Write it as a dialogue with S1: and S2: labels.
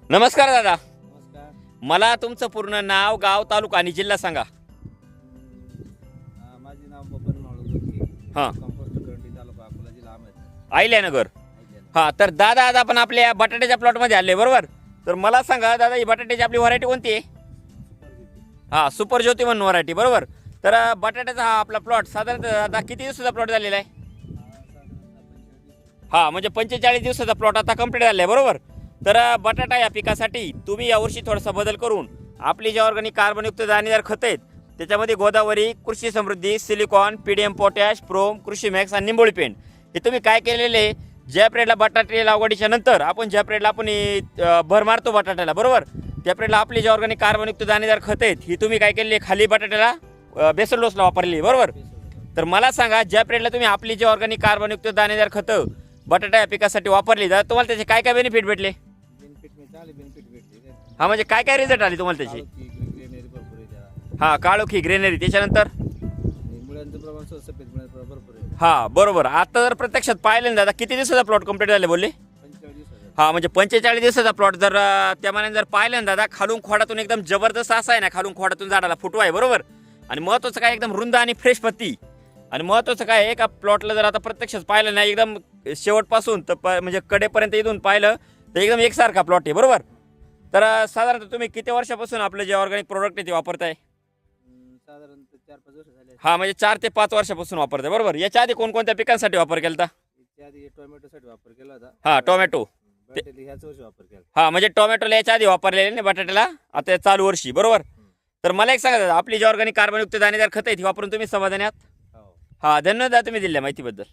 S1: नमस्कार दादा,
S2: नमस्कार.
S1: मला तुमचं पूर्ण नाव, गाव, तालुका आणि जिल्हा सांगा.
S2: माझे नाव बबन माळुगोके.
S1: हां.
S2: कंपोस्ट करंडी तालुका अकोला जिल्हा अहमदनगर.
S1: आहिल्यानगर.
S2: आयल्यानगर.
S1: हां, तर दादा आज आपण आपल्या बटाट्याच्या प्लॉटमध्ये आले बरोबर. तर मला सांगा दादा, ही बटाट्याची आपली व्हरायटी कोणती आहे? हां, सुपर ज्योती म्हणून व्हरायटी बरोबर. तर बटाट्याचा हा आपला प्लॉट साधारणतः आता किती दिवसाचा प्लॉट झालेला आहे? हां, म्हणजे 45 दिवसाचा प्लॉट आता कंप्लीट झाला आहे बरोबर. तर बटाटा या पिकासाठी तुम्ही यावर्षी थोडासा बदल करून आपली जे ऑर्गॅनिक कार्बनयुक्त दाणेदार खतं आहेत त्याच्यामध्ये गोदावरी, कृषी समृद्धी, सिलिकॉन, पीडीएम पोटॅश, प्रोम, कृषी मॅक्स आणि निंबोळी पेंट हे तुम्ही काय केलेले, ज्या पिरियडला बटाटे लागवडीच्या नंतर आपण ज्या पिरियडला आपण भर मारतो बटाट्याला बरोबर, त्या पिरियडला आपली जे ऑर्गॅनिक कार्बनयुक्त दाणेदार खतं आहेत ही तुम्ही काय केलेली खाली बटाट्याला बेसल डोसला वापरली बरोबर. तर मला सांगा, ज्या पिरियडला तुम्ही आपली जे ऑर्गॅनिक कार्बनयुक्त दाणेदार खतं बटाटा या पिकासाठी वापरली तर तुम्हाला त्याचे काय काय बेनिफिट भेटले?
S2: बेनिफिट मी चांगले बेनिफिट भेटले.
S1: हा, म्हणजे काय काय रिझल्ट आले तुम्हाला त्याचे?
S2: ग्रेनरी भरपूर आहे त्याला.
S1: हां, काळोखी ग्रेनरी, त्याच्यानंतर
S2: आणि मुळ्यांचं प्रमाण सफेद मुळ्यांचं प्रमाण भरपूर आहे.
S1: हां बरोबर. आता जर प्रत्यक्षात पाहिलं ना दादा, किती दिवसाचा प्लॉट कंप्लीट झाले बोलले?
S2: 45 दिवसाचा.
S1: हां, म्हणजे 45 दिवसाचा प्लॉट जर त्या मानाने जर पाहिलं ना दादा, खालून खोडातून एकदम जबरदस्त असा आहे ना, खालून खोडातून झाडाला फुटवा आहे बरोबर. आणि महत्त्वाचं काय, एकदम रुंद आणि फ्रेश पत्ती. आणि महत्त्वाचं काय आहे का, प्लॉटला जर आता प्रत्यक्षात पाहिलं ना, एकदम शेवटपासून तर म्हणजे कडेपर्यंत इथून पाहिलं तर एकदम एकसारखा प्लॉट आहे बरोबर. तर साधारणतः तुम्ही किती वर्षापासून आपलं जे ऑर्गॅनिक प्रोडक्ट आहे ते वापरताय?
S2: साधारणतः 4-5 वर्ष झाले.
S1: हां, म्हणजे 4 ते 5 वर्षापासून वापरताय बरोबर. याच्या आधी कोणकोणत्या पिकांसाठी वापर केला होता?
S2: याच्या आधी टोमॅटोसाठी वापर केला होता.
S1: हां, टोमॅटो.
S2: बटाटे ह्याच वर्षी वापर केला.
S1: हां, म्हणजे टोमॅटोला याच्या आधी वापरलेले नाही, बटाट्याला आता चालू वर्षी बरोबर. तर मला एक सांगा दादा, आपली जी ऑर्गॅनिक कार्बनयुक्त दाणेदार खतं आहेत ती वापरून तुम्ही समाधानी आहात?
S2: हो.
S1: हां, धन्यवाद दादा तुम्ही दिल्या माहितीबद्दल.